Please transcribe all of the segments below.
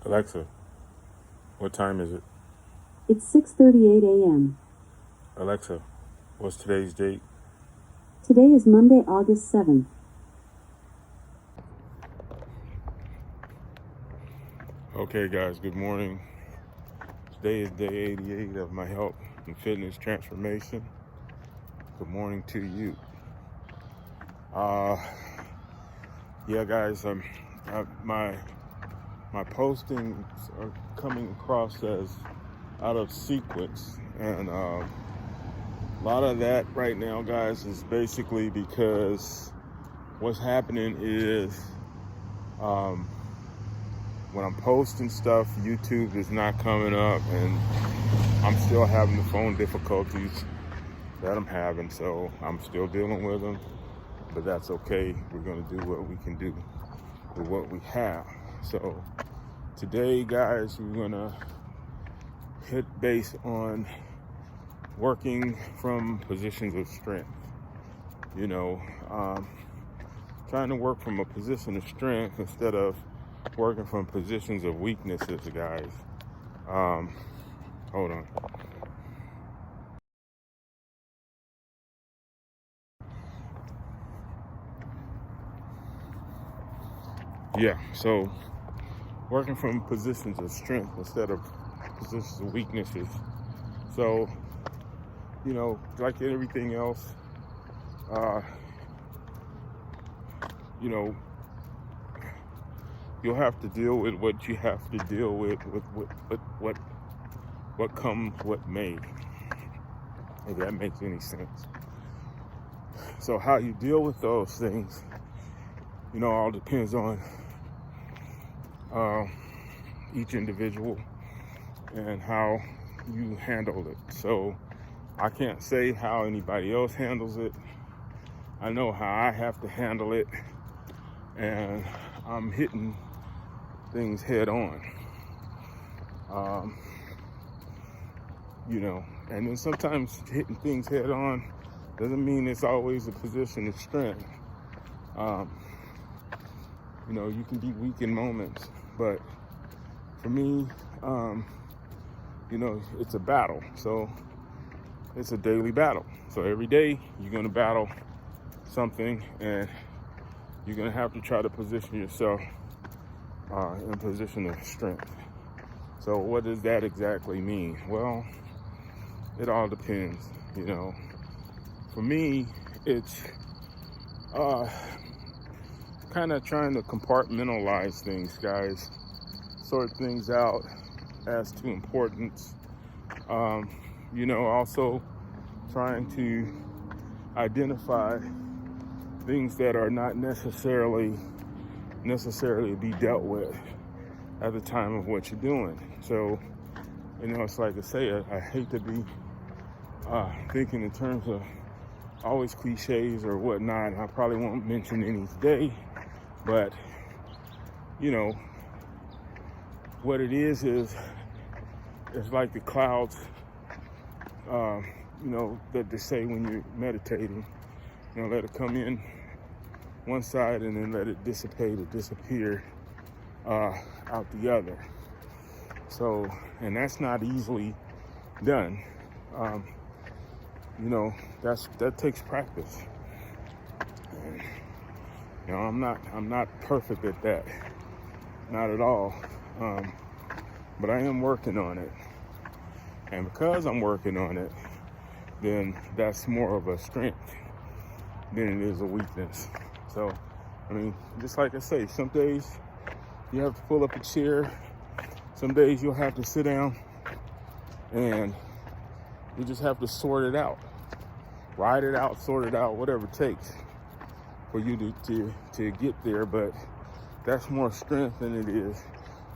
Alexa, what time is it? It's 6:38 a.m. Alexa, what's today's date? Today is Monday, August 7th. Okay, guys, good morning. Today is day 88 of my health and fitness transformation. Good morning to you. Yeah, guys, my postings are coming across as out of sequence, and a lot of that right now, guys, is basically because what's happening is when I'm posting stuff, YouTube is not coming up, and I'm still having the phone difficulties that I'm having, so I'm still dealing with them, but that's okay. We're gonna do what we can do with what we have. So today, guys, we're gonna hit base on working from positions of strength. You know, trying to work from a position of strength instead of working from positions of weaknesses, guys. Hold on. Yeah, so working from positions of strength instead of positions of weaknesses. So, you know, like everything else, you know, you'll have to deal with what you have to deal with what comes, what may, if that makes any sense. So how you deal with those things, you know, all depends on each individual and how you handle it. So I can't say how anybody else handles it. I know how I have to handle it, and I'm hitting things head on. You know, and then sometimes hitting things head on doesn't mean it's always a position of strength. You know, you can be weak in moments, but for me, you know, it's a battle. So it's a daily battle. So every day you're going to battle something, and you're going to have to try to position yourself in a position of strength. So what does that exactly mean? Well, it all depends, you know. For me, it's kind of trying to compartmentalize things, guys. Sort things out as to importance. You know, also trying to identify things that are not necessarily be dealt with at the time of what you're doing. So, you know, it's like I say, I hate to be thinking in terms of always cliches or whatnot. I probably won't mention any today, but you know, what it is it's like the clouds, you know, that they say when you're meditating, you know, let it come in one side and then let it dissipate or disappear out the other. So, and that's not easily done. You know, that takes practice. And, you know, I'm not perfect at that, not at all. But I am working on it, and because I'm working on it, then that's more of a strength than it is a weakness. So, I mean, just like I say, some days you have to pull up a chair, some days you'll have to sit down, and you just have to sort it out, ride it out, sort it out, whatever it takes for you to get there. But that's more strength than it is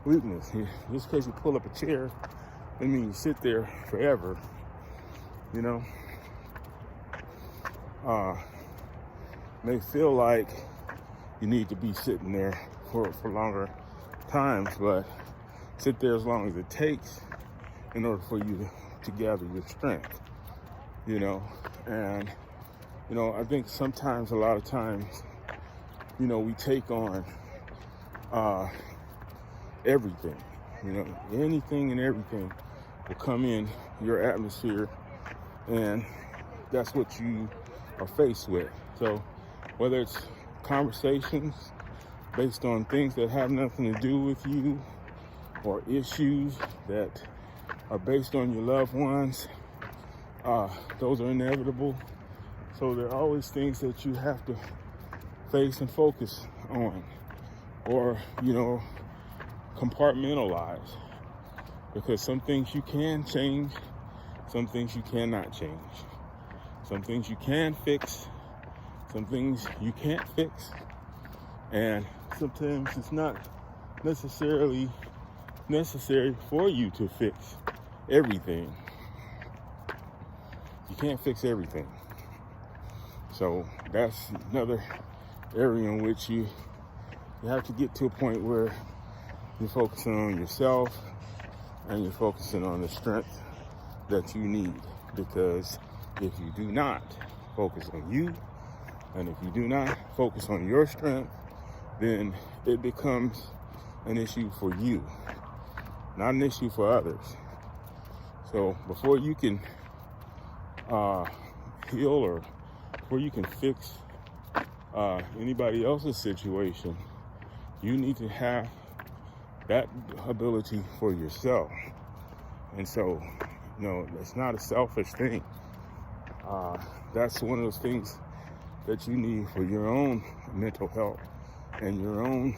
weakness. Just because you pull up a chair, I mean, you sit there forever, you know. May feel like you need to be sitting there for longer times, but sit there as long as it takes in order for you to gather your strength, you know. And, you know, I think sometimes, a lot of times, you know, we take on everything. anything and everything will come in your atmosphere, and that's what you are faced with. So whether it's conversations based on things that have nothing to do with you, or issues that are based on your loved ones, those are inevitable. So there are always things that you have to face and focus on, or compartmentalize, because some things you can change, some things you cannot change, some things you can fix, some things you can't fix, and sometimes it's not necessarily necessary for you to fix everything. You can't fix everything. So that's another area in which you have to get to a point where you're focusing on yourself and you're focusing on the strength that you need. Because if you do not focus on you, and if you do not focus on your strength, then it becomes an issue for you, not an issue for others. So before you can heal, or before you can fix anybody else's situation, you need to have that ability for yourself. And so, it's not a selfish thing. That's one of those things that you need for your own mental health and your own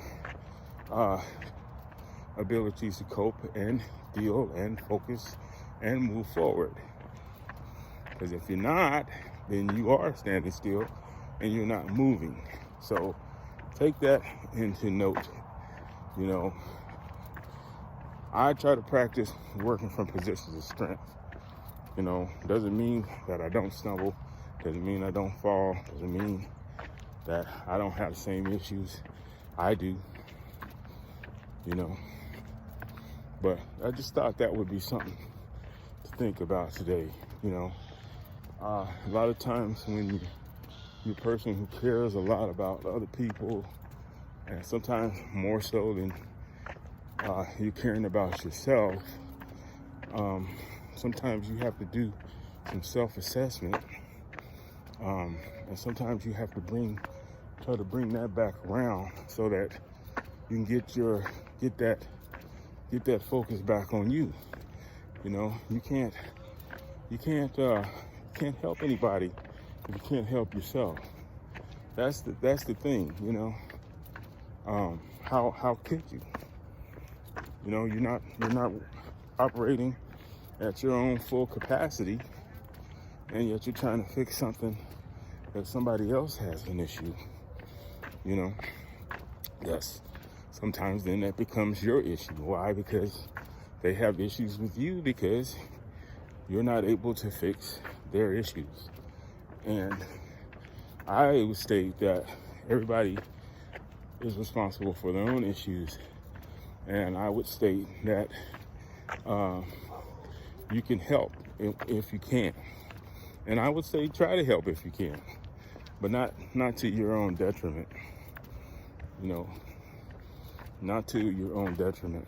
abilities to cope and deal and focus and move forward. Because if you're not, then you are standing still and you're not moving. So take that into note. I try to practice working from positions of strength. Doesn't mean that I don't stumble, doesn't mean I don't fall, doesn't mean that I don't have the same issues. I do, but I just thought that would be something to think about today. A lot of times when you're a person who cares a lot about other people, and sometimes more so than you're caring about yourself, sometimes you have to do some self-assessment, and sometimes you have to try to bring that back around so that you can get that focus back on you. You can't help anybody if you can't help yourself. That's the thing. How could you? You're not operating at your own full capacity, and yet you're trying to fix something that somebody else has an issue. Yes. Sometimes then that becomes your issue. Why? Because they have issues with you because you're not able to fix their issues. And I would state that everybody is responsible for their own issues. And I would state that you can help if you can. And I would say try to help if you can, but not to your own detriment. Not to your own detriment.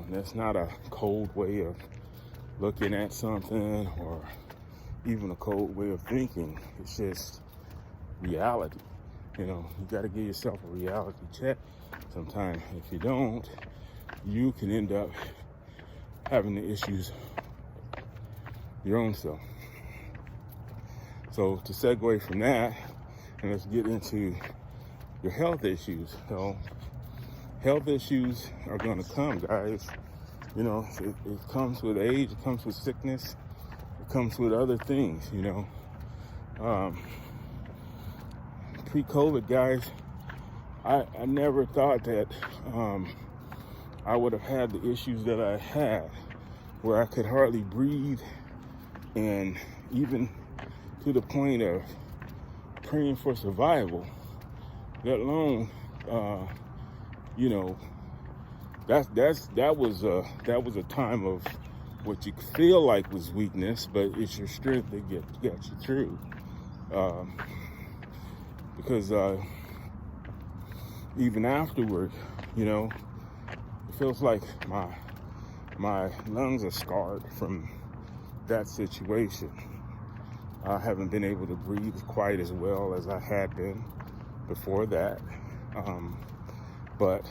That's not a cold way of looking at something, or even a cold way of thinking. It's just reality. You got to give yourself a reality check sometimes. If you don't, you can end up having the issues your own self. So to segue from that, and let's get into your health issues. So health issues are going to come, guys. It comes with age, it comes with sickness, it comes with other things. Pre-COVID, guys, I never thought that I would have had the issues that I had, where I could hardly breathe, and even to the point of praying for survival, let alone, that was a time of what you feel like was weakness, but it's your strength that gets you through. Because even afterward, feels like my lungs are scarred from that situation. I haven't been able to breathe quite as well as I had been before that. But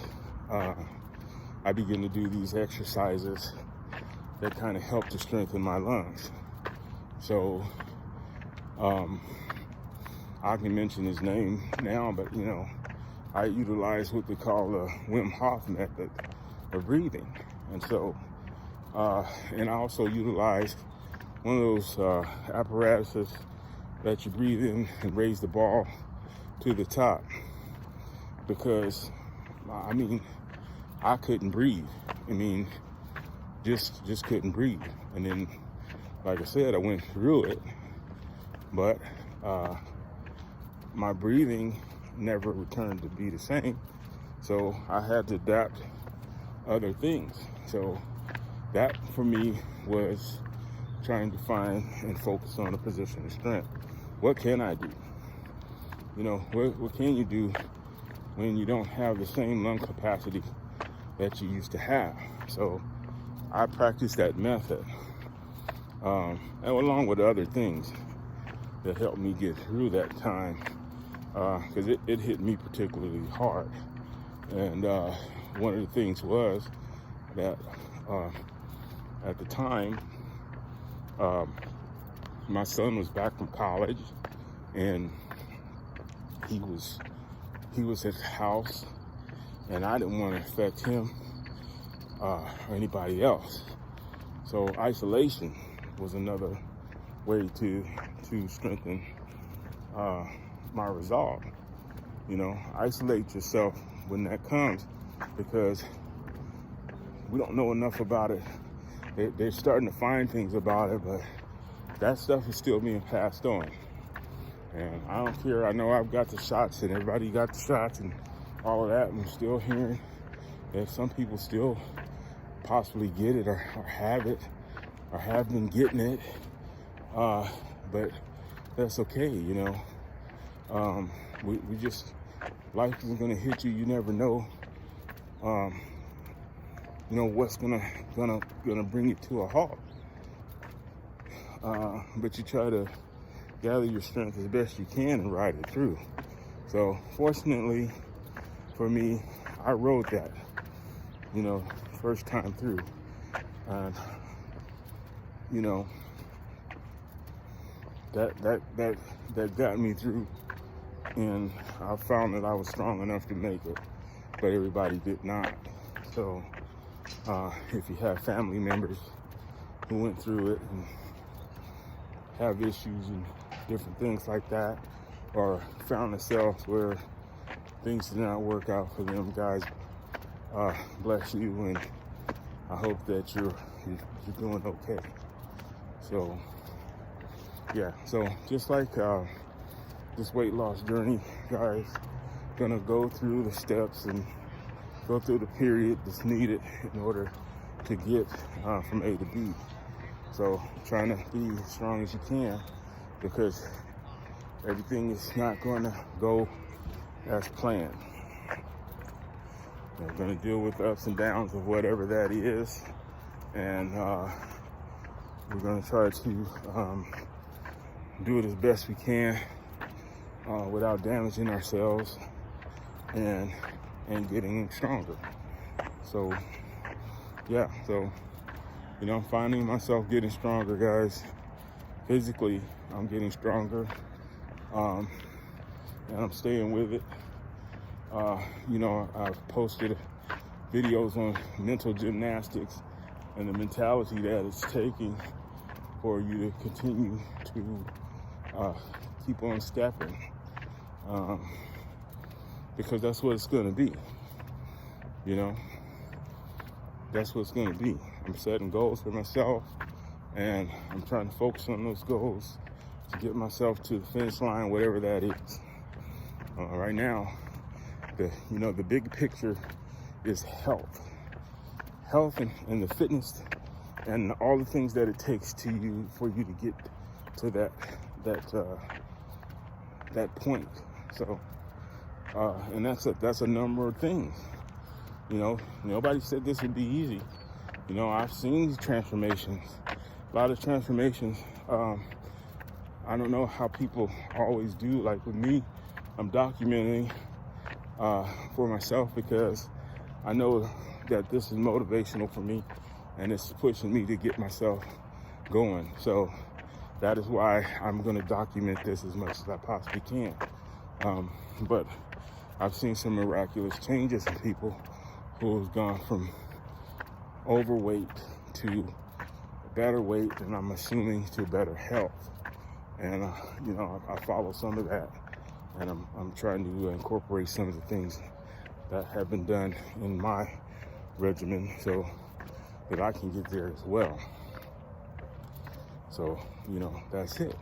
I begin to do these exercises that kind of help to strengthen my lungs. So I can mention his name now, but I utilize what they call the Wim Hof method of breathing. And so, and I also utilize one of those apparatuses that you breathe in and raise the ball to the top, because I couldn't breathe. Just couldn't breathe. And then, like I said, I went through it, but my breathing never returned to be the same. So I had to adapt other things. So that for me was trying to find and focus on a position of strength. What can I do? What can you do when you don't have the same lung capacity that you used to have? So I practiced that method, and along with other things that helped me get through that time, because it hit me particularly hard. And one of the things was that at the time, my son was back from college, and he was at the house, and I didn't want to affect him or anybody else. So isolation was another way to strengthen my resolve. Isolate yourself when that comes, because we don't know enough about it. They're starting to find things about it, but that stuff is still being passed on. And I don't care. I know I've got the shots, and everybody got the shots and all of that. And I'm still hearing that some people still possibly get it or have it or have been getting it. But that's okay, we just, life isn't gonna hit you. You never know, what's gonna bring you to a halt. But you try to gather your strength as best you can and ride it through. So fortunately for me, I rode that, first time through. And that got me through, and I found that I was strong enough to make it, but everybody did not. So if you have family members who went through it and have issues and different things like that, or found themselves where things did not work out for them, guys, bless you, and I hope that you're doing okay. So yeah, so just like this weight loss journey, guys, gonna go through the steps and go through the period that's needed in order to get from A to B. So trying to be as strong as you can, because everything is not going to go as planned. We're going to deal with the ups and downs of whatever that is, and we're going to try to do it as best we can without damaging ourselves and getting stronger. So yeah, so I'm finding myself getting stronger, guys. Physically, I'm getting stronger, and I'm staying with it. I've posted videos on mental gymnastics and the mentality that it's taking for you to continue to keep on stepping, because that's what it's going to be. That's what it's going to be. I'm setting goals for myself, and I'm trying to focus on those goals to get myself to the finish line, whatever that is. Right now, the big picture is health and the fitness and all the things that it takes for you to get to that point. So, and that's a number of things. You know, nobody said this would be easy. You know, I've seen these transformations, a lot of transformations. I don't know how people always do. Like with me, I'm documenting for myself because I know that this is motivational for me and it's pushing me to get myself going. So that is why I'm going to document this as much as I possibly can. But I've seen some miraculous changes in people who have gone from overweight to better weight, and I'm assuming to better health. And you know, I follow some of that, and I'm trying to incorporate some of the things that have been done in my regimen so that I can get there as well. So, you know, that's it.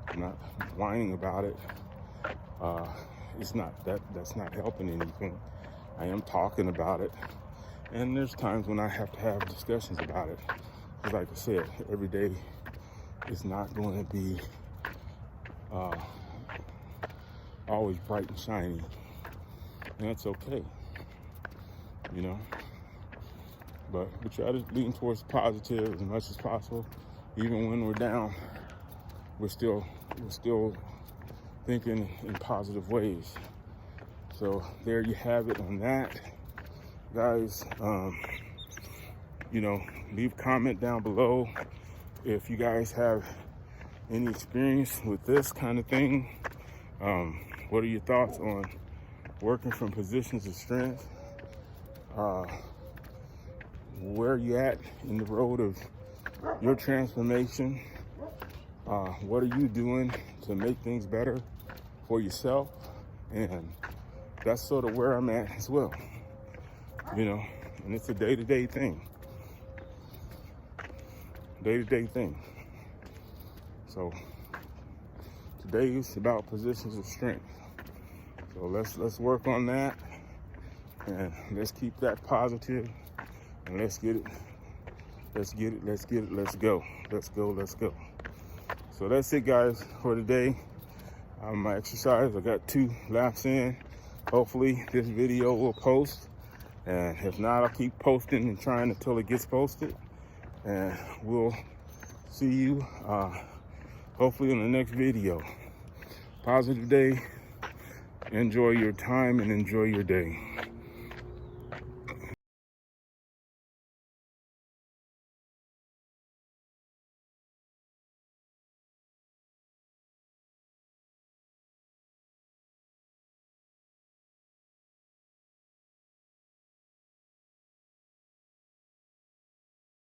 I'm not whining about it. It's not that's not helping anything. I am talking about it, and there's times when I have to have discussions about it. Because like I said, every day is not going to be always bright and shiny, and that's okay, you know. But we try to lean towards positive as much as possible. Even when we're down, we're still thinking in positive ways. So there you have it on that, guys. You know, leave a comment down below if you guys have any experience with this kind of thing. What are your thoughts on working from positions of strength? Where are you at in the road of your transformation? What are you doing to make things better for yourself? And that's sort of where I'm at as well, you know, and it's a day-to-day thing. So today is about positions of strength. So let's work on that, and let's keep that positive, and let's get it. Let's go. So that's it, guys, for today. My exercise, I got 2 laps in. Hopefully this video will post, and if not, I'll keep posting and trying until it gets posted. And we'll see you hopefully in the next video. Positive day. Enjoy your time and enjoy your day.